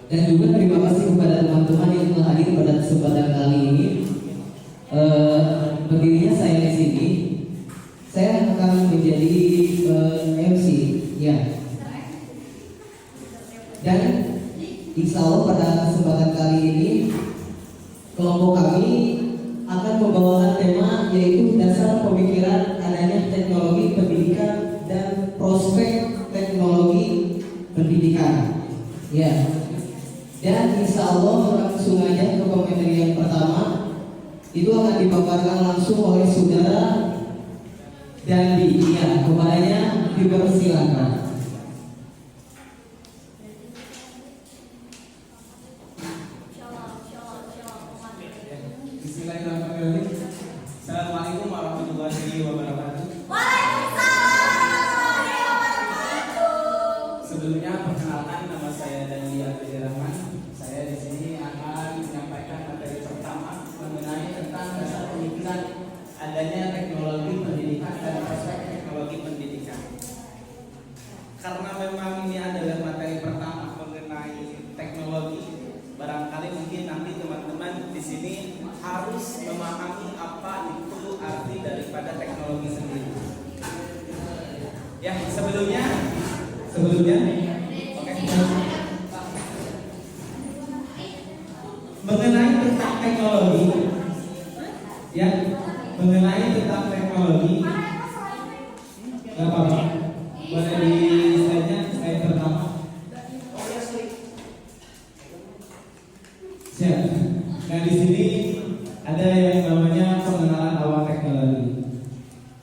Dan juga terima kasih kepada teman-teman yang telah hadir pada kesempatan kali ini. Berdirinya saya di sini, saya akan menjadi MC, ya. Dan insya Allah pada kesempatan kali ini kelompok kami akan membawakan tema yaitu dasar pemikiran adanya teknologi pendidikan dan prospek teknologi pendidikan, ya. Dan insya Allah langsung aja ke pemateri yang pertama, itu akan dipaparkan langsung oleh saudara Dandi, ya. Kepadanya dipersilakan. Bismillahirrahmanirrahim. Assalamualaikum warahmatullahi wabarakatuh. Sebelumnya perkenalkan, nama saya Dandi Abdirrahman. Saya di sini akan menyampaikan materi pertama mengenai tentang dasar pemikiran adanya teknologi pendidikan dan prospek teknologi pendidikan. Karena memang ini adalah materi pertama mengenai teknologi, barangkali mungkin nanti teman-teman di sini harus memahami apa itu arti daripada teknologi sendiri. Ya, sebelumnya, oke. Mengenai tentang teknologi, ya, mengenai tentang teknologi, nggak apa-apa, boleh di slide pertama. Siap. Nah, di sini ada yang namanya pengenalan awal teknologi.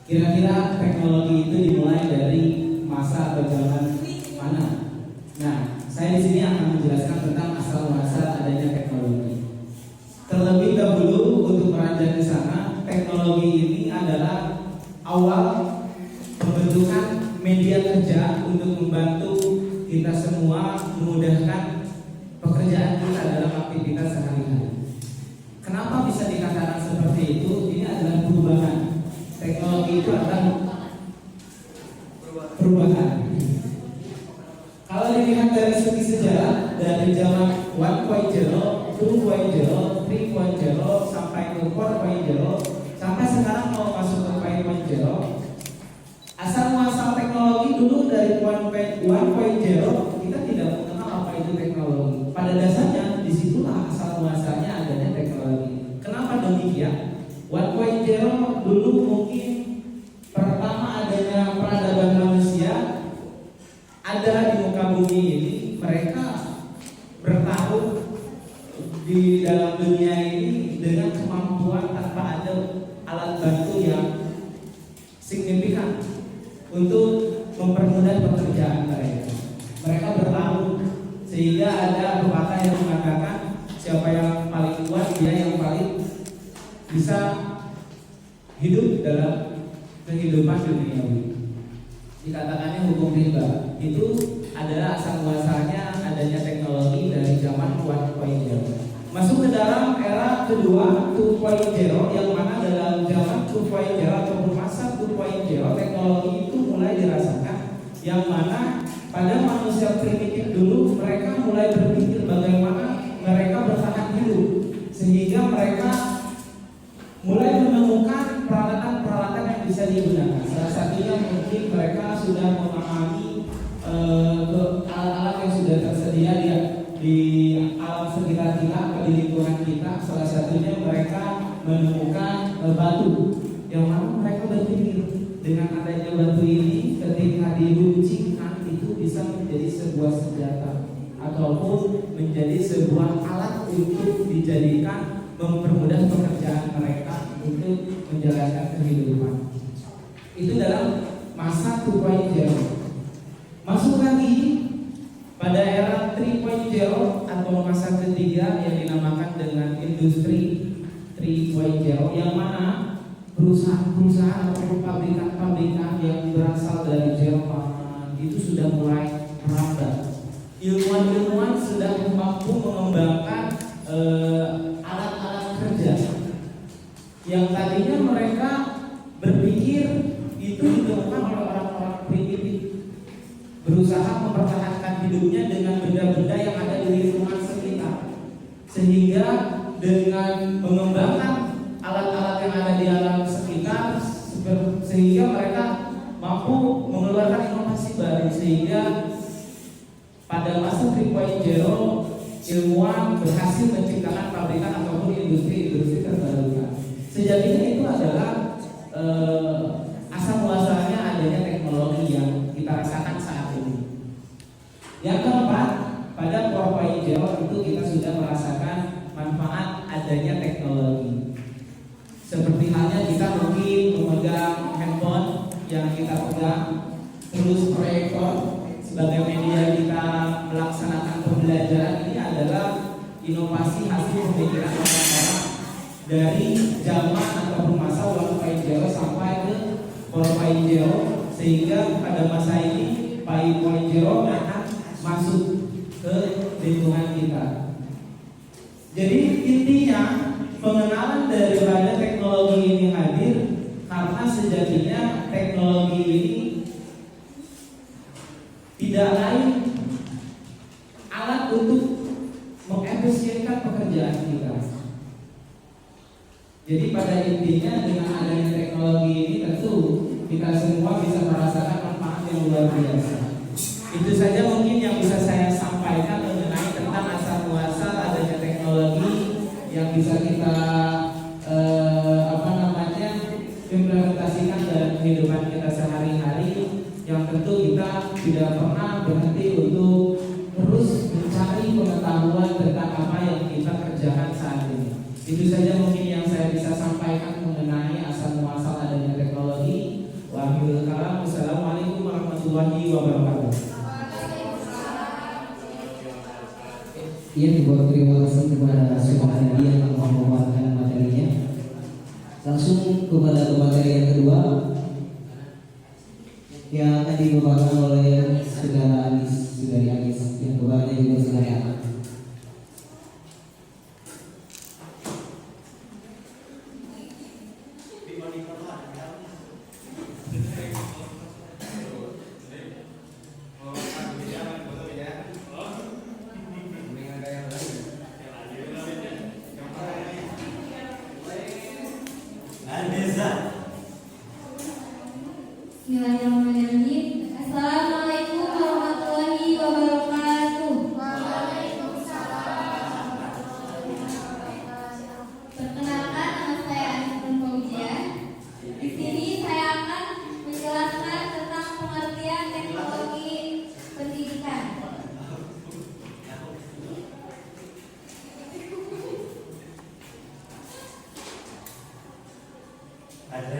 Kira-kira teknologi itu dimulai dari masa atau zaman mana? Nah, saya di sini akan menjelaskan tentang asal muasal adanya teknologi. Terlebih dahulu untuk meranjang ke sana, teknologi ini adalah awal pembentukan media kerja untuk membantu kita semua memudahkan pekerjaan kita dalam aktivitas sehari-hari. Kenapa bisa dikatakan seperti itu? Ini adalah perubahan. Teknologi itu adalah perubahan. Kalau dilihat dari segi sejarah, dari zaman 1.0, 2.0, 3.0 sampai ke 4.0, sampai sekarang mau masuk ke 5.0. Asal muasal teknologi dulu dari 1.0 kita tidak mengenal apa itu teknologi. Pada dasarnya disitulah asal muasalnya adanya teknologi. Kenapa demikian? 1.0 dulu mungkin pertama adanya peradaban manusia ada di muka bumi ini, mereka bertaruh di dalam dunia ini dengan kemampuan tanpa ada alat bantu yang signifikan untuk mempermudah pekerjaan mereka. Mereka bertaruh sehingga ada pepatah yang mengatakan siapa yang paling kuat dia yang paling bisa hidup dalam kehidupan duniawi. Dikatakannya hukum rimba itu adalah asal muasalnya adanya teknologi dari zaman 1.0. Masuk ke dalam era kedua 2.0, yang mana dalam zaman 2.0 ataupun masa 2.0 teknologi itu mulai dirasakan, yang mana pada manusia primitif dulu mereka mulai berpikir bagaimana mereka bertahan hidup, sehingga mereka mulai menemukan peralatan-peralatan yang bisa digunakan. Salah satunya mungkin mereka sudah memahami alat-alat yang sudah tersedia di alam sekitar kita, di lingkungan kita. Salah satunya mereka menemukan batu, yang mana mereka berpikir dengan adanya batu ini ketika diruncingkan itu bisa menjadi sebuah senjata ataupun menjadi sebuah alat untuk dijadikan mempermudah pekerjaan mereka untuk menjalankan kehidupan. Itu dalam masa 2.0. Masuk lagi pada era 3.0 atau masa ketiga yang dinamakan dengan industri 3.0, yang mana perusahaan-perusahaan atau pabrikan-pabrikan yang berasal dari Jerman itu sudah mulai merambat. Ilmuwan-ilmuwan sudah mampu mengembangkan alat-alat kerja yang tadinya mereka berpikir itu ditemukan oleh orang-orang primitif. berusaha mempertahankan hidupnya dengan benda-benda yang ada di lingkungan sekitar, sehingga dengan mengembangkan alat-alat yang ada di alam sekitar, sehingga mereka mampu mengeluarkan inovasi baru, sehingga pada masa 3.0 ilmuwan berhasil menciptakan pabrikan ataupun industri terbarukan. Sejatinya itu adalah asal muasalnya adanya teknologi yang kita rasakan saat ini. Yang keempat, pada 4.0 itu kita sudah merasakan manfaat adanya teknologi. Seperti halnya kita mungkin memegang handphone yang kita pegang, terus proyektor sebagai media kita melaksanakan pembelajaran. Ini adalah inovasi hasil pemikiran orang-orang dari zaman ataupun masa 1.0 sampai ke 4.0, sehingga pada masa ini 5.0 akan masuk ke lingkungan kita. Jadi intinya pengenalan daripada teknologi ini hadir karena sejatinya teknologi ini tidak lain alat untuk mengefisienkan pekerjaan kita. Jadi pada intinya dengan adanya teknologi ini tentu kita semua bisa merasakan manfaat yang luar biasa. Itu saja mungkin yang bisa saya sampaikan mengenai tentang asal muasal adanya teknologi yang bisa kita implementasikan dalam kehidupan kita sehari-hari, yang tentu kita tidak pernah berhenti untuk terus mencari pengetahuan tentang apa yang kita kerjakan saat ini. Itu saja mungkin yang saya bisa sampaikan mengenai asal muasal adanya teknologi. Wahyu kalam. Wassalamualaikum warahmatullahi wabarakatuh. Iya, terima kasih kepada Saudara Nadia yang membawakan materinya. Langsung kepada materi yang kedua yang akan dibawakan oleh Saudara Saudari Agis, yang kebanyakan juga Saudari Anak. Bismillahirrahmanirrahim. Assalamualaikum warahmatullahi wabarakatuh. Perkenalkan, nama saya Anissa Fauziah. Di sini saya akan menjelaskan tentang pengertian teknologi pendidikan.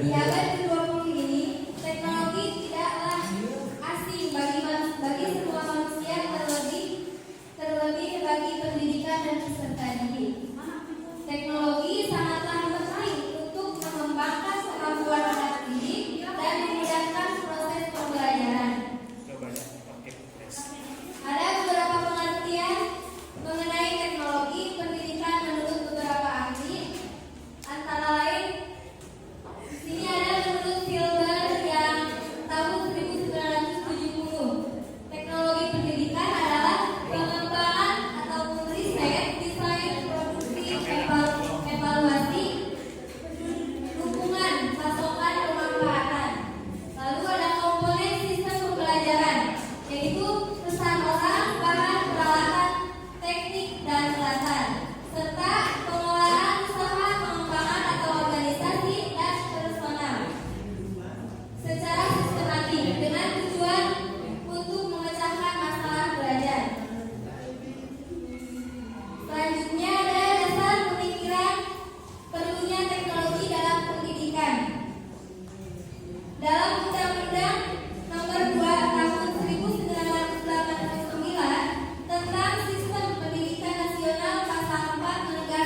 Di abad ke-20 ini, teknologi tidaklah asing bagi semua manusia, terlebih bagi pendidikan dan peserta didik. Teknologi sangatlah penting untuk mengembangkan kemampuan anak didik dan memudahkan proses pembelajaran. Ada beberapa pengertian mengenai teknologi pendidikan menurut beberapa ahli, antara lain di sini ada menurut Silber yang tahun 1970. Teknologi pendidikan adalah pengembangan ataupun riset, desain, produksi, evaluasi, dukungan, pasokan, pemanfaatan. Lalu ada komponen sistem pembelajaran, yaitu pesan orang, bahan, peralatan, teknik, dan peralatan, serta pengelolaan usaha, pengembangan atau organisasi dan personal secara sistematik dengan tujuan untuk memecahkan masalah belajar. Selanjutnya ada dasar pemikiran perlunya teknologi dalam pendidikan. Dalam Undang-Undang Nomor 2 Tahun 1989 tentang Sistem Pendidikan Nasional Pasal 4 menegaskan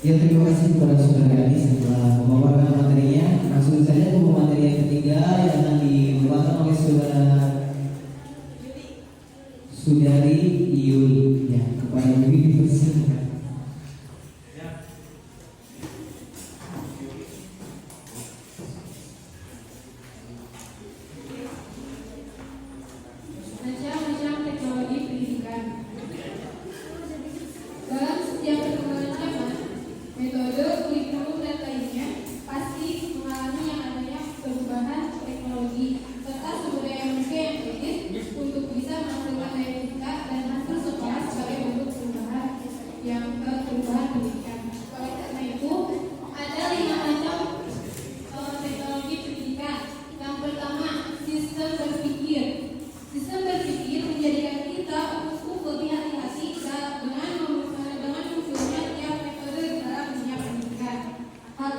Ya, terima kasih kepada saudara Adi setelah memaparkan materinya. Langsung saja ke materi yang ketiga yang akan dibawakan oleh saudara Sudari Yuli. Ya, kepada Yuli dipersilakan. Macam-macam teknologi pendidikan. Dalam setiap perkembangan zaman, metode, kurikulum, dan lainnya pasti mengalami yang adanya perubahan teknologi serta sumber daya manusia yang kritis untuk bisa menghasilkan daya pikat dan hasil sekolah sebagai bentuk perubahan pendidikan. Oleh karena itu, ada 5 macam teknologi pendidikan. Yang pertama, sistem berpikir. Sistem berpikir menjadikan kita untuk lebih hati-hati dengan munculnya tiap metode dalam dunia pendidikan. Hal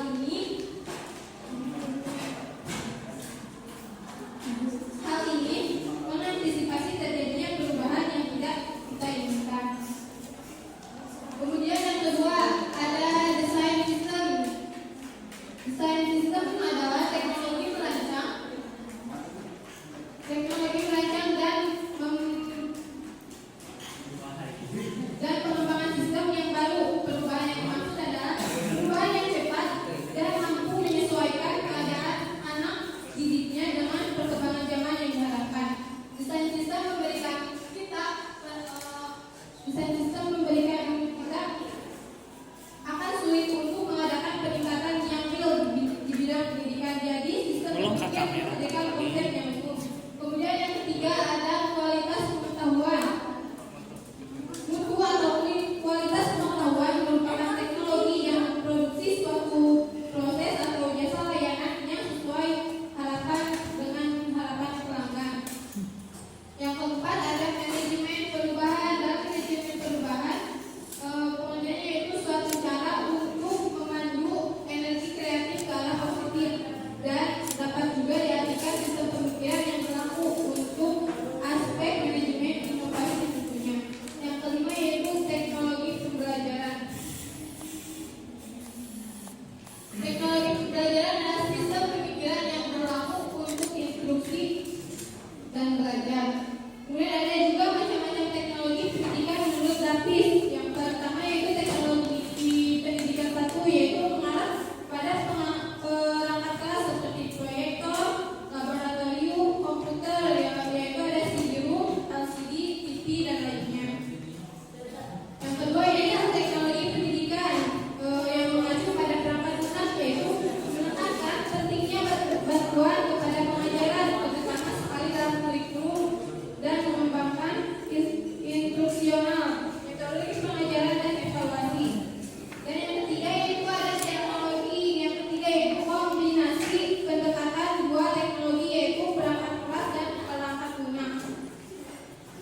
ini mengantisipasi terjadinya perubahan yang tidak kita inginkan. Kemudian yang kedua ada desain sistem. Desain sistem adalah teknologi merancang dan pengembangan sistem yang baru. Perubahan yang dimaksud adalah perubahan yang cepat dan mampu menyesuaikan keadaan anak didiknya dengan perkembangan zaman yang diharapkan. Desain sistem memberikan kita akan sulit untuk mengadakan peningkatan yang real di bidang pendidikan. Jadi sistem berpikir menghadirkan konsep yang utuh. Kemudian yang ketiga ada kualitas pengetahuan. Mutu atau kualitas pengetahuan merupakan teknologi yang memproduksi suatu proses atau jasa layanan yang sesuai harapan dengan harapan pelanggan. Yang keempat ada manajemen perubahan. Dan manajemen perubahan pengertiannya yaitu suatu cara untuk memandu energi kreatif ke arah positif, dan dapat juga diartikan sistem pemikiran yang berlaku untuk aspek manajemen inovasi tentunya. Yang kelima yaitu teknologi pembelajaran. Teknologi pembelajaran adalah sistem pemikiran yang berlaku untuk instruksi dan belajar. Kemudian ada juga macam-macam teknologi pendidikan menurut Lapis. Yang pertama yaitu teknologi pendidikan 1, yaitu mengarah pada perangkat kelas seperti proyektor, laboratorium, komputer, yaitu ada CD-ROM, LCD, TV, dan lainnya. Yang kedua yaitu teknologi pendidikan yang mengacu pada perangkat lunak, yaitu menekankan pentingnya bantuan kepada pengajaran, terutama sekali dalam kurikulum, dan mengembangkan instruksional, metodologi pengajaran, dan evaluasi. Dan yang ketiga yaitu ada teknologi. Yang ketiga yaitu kombinasi pendekatan dua teknologi, yaitu perangkat kelas dan perangkat lunak.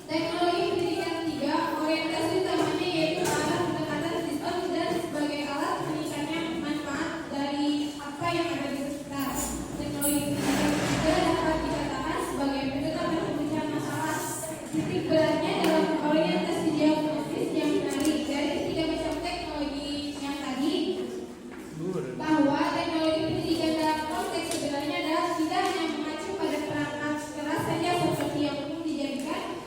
Teknologi pendidikan 3 orientasi utamanya yaitu arah pendekatan sistem dan sebagai alat meningkatnya manfaat dari apa yang ada di sekitar. Teknologi pendidikan 3 dapat dikatakan sebagai pendekatan pemecahan masalah. Titik beratnya dalam orientasi diagnosis yang menarik dari ketiga macam teknologi yang tadi, bahwa teknologi pendidikan dalam konteks sebenarnya adalah tidak hanya mengacu pada perangkat keras saja seperti yang umum dijadikan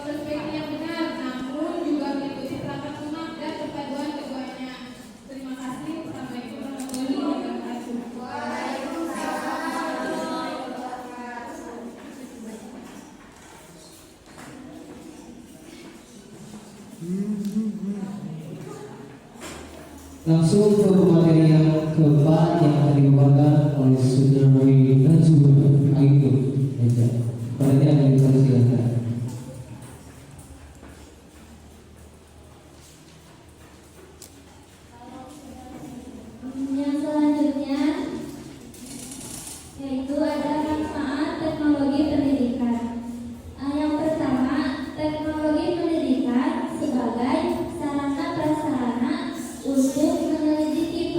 perspektif yang benar, namun juga mengikuti perangkat lunak dan perpaduan keduanya. Terima kasih. Assalamualaikum warahmatullahi wabarakatuh. Langsung ke materi yang keempat yang akan dibawakan oleh saudara Najwa Aiko. Pada yang dipersilakan. Yang selanjutnya yaitu ada manfaat teknologi pendidikan. Yang pertama, teknologi pendidikan sebagai sarana prasarana untuk menyelidiki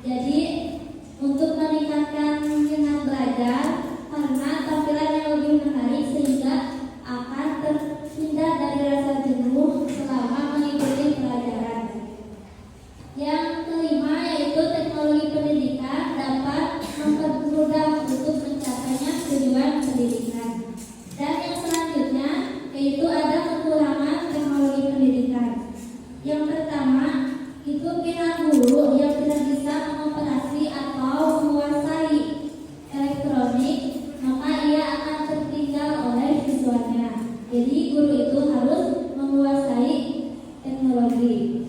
Jadi untuk meningkatkan minat belajar karena tampilan yang lebih menarik sehingga akan terhindar dari rasa jenuh selama mengikuti pelajaran. Yang kelima yaitu teknologi pendidikan dapat mempermudah untuk mencapainya tujuan pendidikan. Dan yang selanjutnya yaitu ada kekurangan teknologi pendidikan. Yang pertama itu pihak guru yang tidak bisa mengoperasi atau menguasai elektronik, maka ia akan tertinggal oleh siswanya. Jadi guru itu harus menguasai teknologi.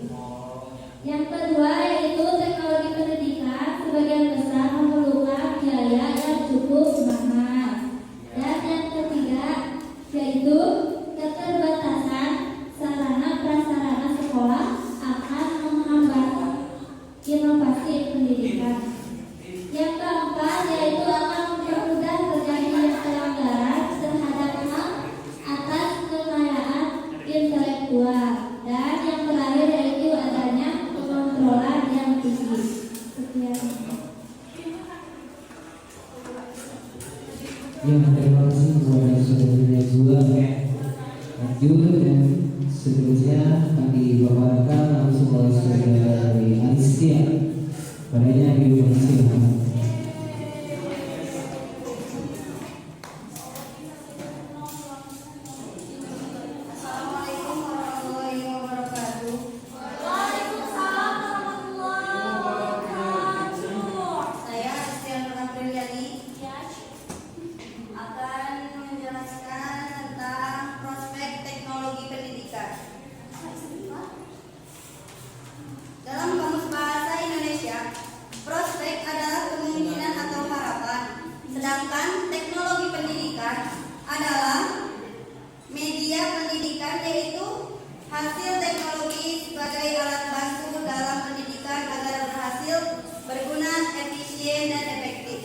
Yang kedua yaitu teknologi pendidikan sebagian besar memerlukan biaya yang cukup mahal. Dan yang ketiga yaitu keterbatasan sarana prasarana sekolah akan menghambat inovasi pendidikan. Yang keempat yaitu akan mempermudah terjadinya pelanggaran terhadap hak atas kekayaan intelektual. Dan yang terakhir yaitu adanya pengontrolan yang tinggi. Sekian. Ya, terima kasih kepada saudara Zula. Lanjut dan seterusnya akan dibawakan langsung oleh saudara dari Alistia. Padanya dipersilakan. Assalamualaikum warahmatullahi wabarakatuh. Saya Alistia Apriliani akan menjelaskan tentang prospek teknologi pendidikan. Dalam Kamus Bahasa Indonesia, prospek adalah kemungkinan atau harapan, sedangkan teknologi pendidikan adalah media pendidikan, yaitu hasil teknologi sebagai alat bantu dalam pendidikan agar berhasil, berguna, efisien, dan efektif.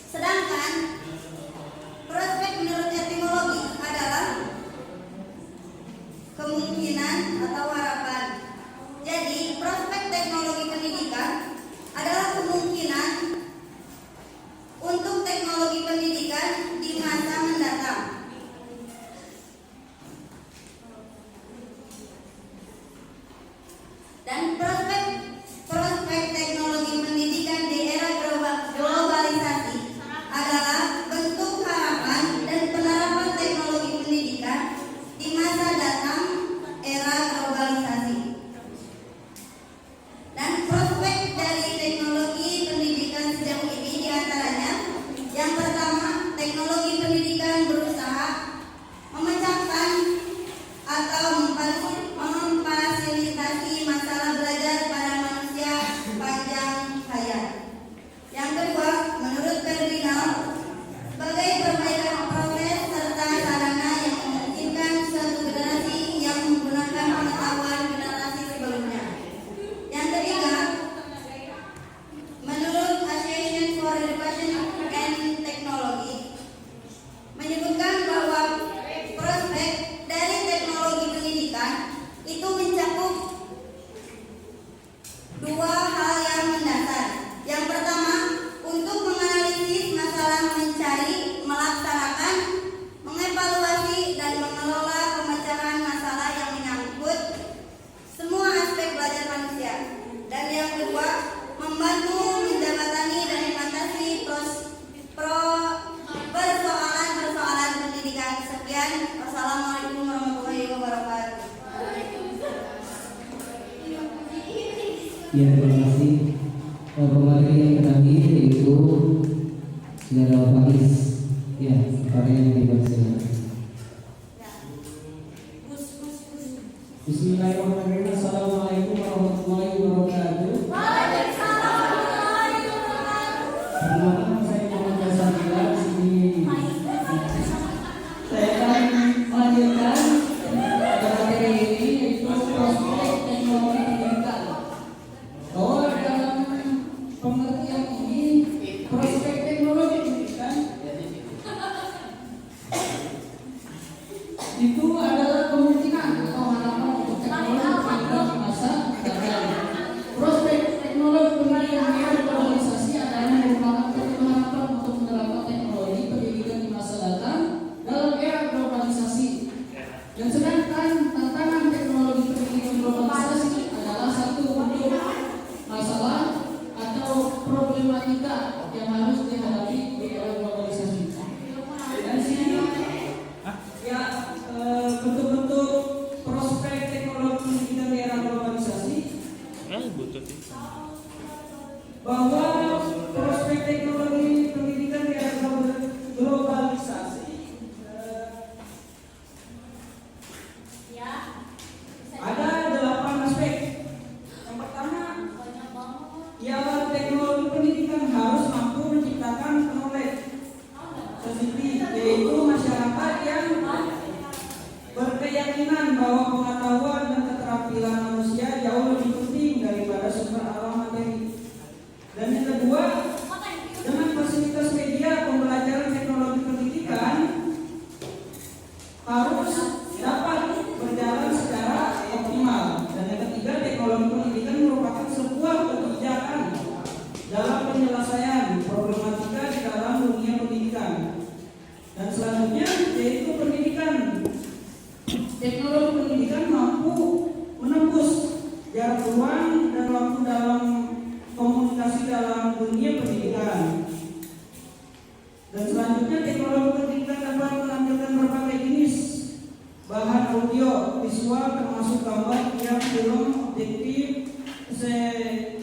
Sedangkan prospek menurut etimologi adalah kemungkinan atau harapan. Jadi prospek teknologi pendidikan adalah kemungkinan untuk teknologi pendidikan di masa mendatang. Dan prospek teknologi pendidikan di era globalisasi adalah bentuk harapan dan penerapan teknologi pendidikan di masa datang era globalisasi. Dan prospek dari teknologi pendidikan sejauh ini diantaranya: yang pertama, teknologi pendidikan berusaha memecahkan atau memfasilitasi masalah belajar pada manusia sepanjang hayat. Yang kedua, menurut Ferdinand, sebagai perbaikan proses serta sarana yang memungkinkan suatu generasi yang menggunakan pengetahuan generasi sebelumnya. Yang ketiga, menurut Association for Education and Technology, menyebutkan bahwa prospek dari teknologi pendidikan itu mencakup dua hal yang mendasar. Yang pertama, untuk menganalisis masalah, mencari, melaksanakan, mengevaluasi, dan mengelola pemecahan masalah yang menyangkut semua aspek belajar manusia. Dan yang kedua, membantu menjembatani dan mengatasi persoalan-persoalan pendidikan. Sekian, wassalamualaikum warahmatullahi wabarakatuh. Ya, terima kasih. Pemateri yang terakhir yaitu saudara Faiz. Ya, padanya dipersilakan. Bismillahirrahmanirrahim. Assalamualaikum warahmatullahi wabarakatuh. Perkenalkan, saya Muhammad Jasabila. Di sini saya akan melanjutkan materi ini yaitu prospek teknologi pendidikan. Bahwa dalam pengertian ini prospek teknologi pendidikan itu adalah kemungkinan atau harapan untuk teknologi di masa mendatang. problematika yang harus dihadapi di era globalisasi. Dan sini ya bentuk-bentuk prospek teknologi pendidikan di era globalisasi, bahwa prospek teknologi pendidikan di era globalisasi ada 8 aspek. Yang pertama, ialah teknologi pendidikan harus mampu menciptakan knowledge sensitif, yaitu masyarakat yang berkeyakinan bahwa pengetahuan dan keterampilan manusia jauh lebih penting daripada sumber alam materi. Dan yang kedua, dengan fasilitas media pembelajaran teknologi pendidikan harus dapat berjalan secara optimal. Dan yang ketiga, teknologi pendidikan merupakan sebuah kebijakan dalam penyelesaian problematika di dalam dunia pendidikan. Dan selanjutnya yaitu pendidikan. Teknologi pendidikan mampu menembus jarak ruang dan waktu dalam komunikasi dalam dunia pendidikan. Dan selanjutnya teknologi pendidikan dapat menampilkan berbagai jenis bahan audio, visual termasuk gambar, yang film, objektif, sedimen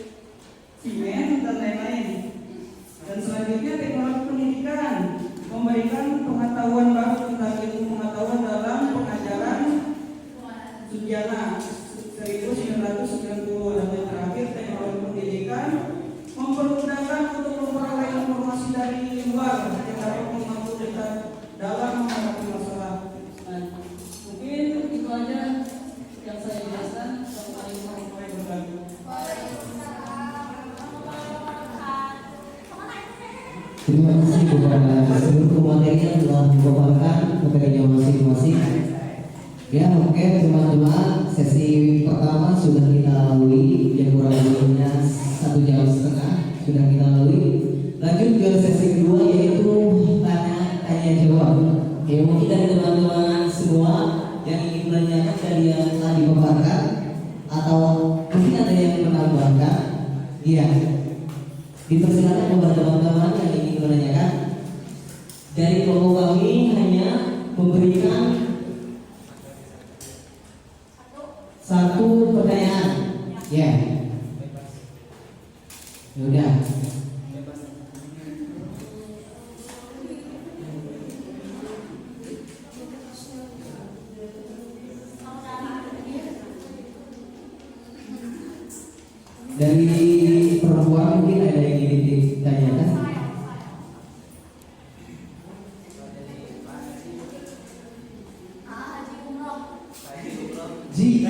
dan lain-lain. Dan selanjutnya teknologi pendidikan memberikan pengetahuan baru tentang ilmu pengetahuan dalam pengajaran Sudiana 1990. Dan yang terakhir, teknologi pendidikan mempermudahkan untuk memperoleh informasi dari luar yang dapat membantu kita dalam menghadapi masalah. Mungkin itu aja yang saya jelaskan. Assalamualaikum warahmatullahi wabarakatuh. Terima kasih kepada seluruh materi yang telah dipaparkan materinya masing-masing. Ya, oke teman-teman, sesi pertama sudah kita lalui, yang kurang lebihnya 1,5 jam sudah kita lalui. Lanjut ke sesi kedua, yaitu tanya jawab. Ya, mungkin dari teman-teman semua yang ingin menanyakan dari yang telah dipaparkan, atau mungkin ada yang menambahkan, iya, dipersilakan kepada teman-teman yang ingin menanyakan. Dari kelompok kami hanya memberikan satu pertanyaan. Ya. Udah. Dari perempuan mungkin ada yang ingin ditanyakan. Ji,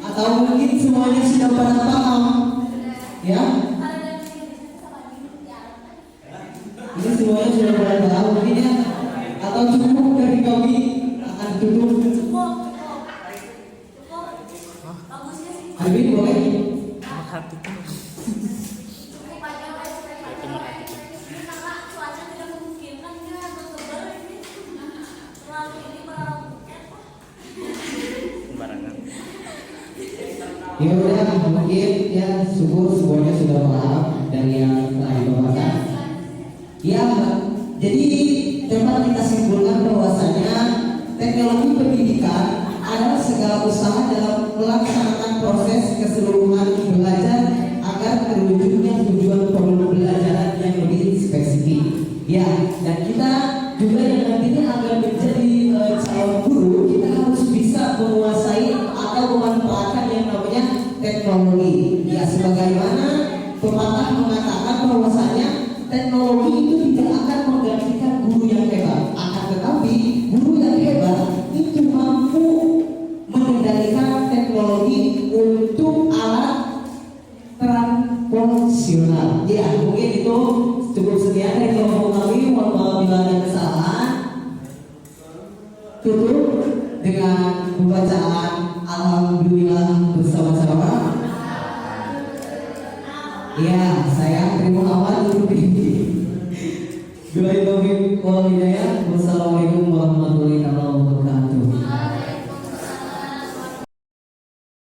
atau mungkin semuanya sudah pada paham, ya? Ini semuanya sudah pada paham mungkin ya? Atau cukup dari kami akan tutup? Habib boleh? Ya udah, mungkin ya syukur semuanya sudah paham dari yang telah dibawakan. Ya, jadi dapat kita simpulkan bahwasanya teknologi pendidikan adalah segala usaha dalam melaksanakan proses keseluruhan belajar agar terwujudnya tujuan pembelajaran yang lebih spesifik. Ya, dan kita juga yang nantinya agar menjadi calon guru, kita harus bisa menguasai atau memanfaatkan yang namanya teknologi. Ya, sebagaimana pepatah mengatakan bahwasanya teknologi itu tidak akan menggantikan guru yang hebat, akan tetapi guru yang hebat itu mampu mengendalikan teknologi untuk alat transformasional. Ya, mungkin itu cukup sekian dari kelompok kami. Mohon maaf bila ada kesalahan. Tutup dengan pembacaan alhamdulillah bersama-sama. Ya, saya Tri Muhammad untuk ini. Wassalamualaikum warahmatullahi wabarakatuh.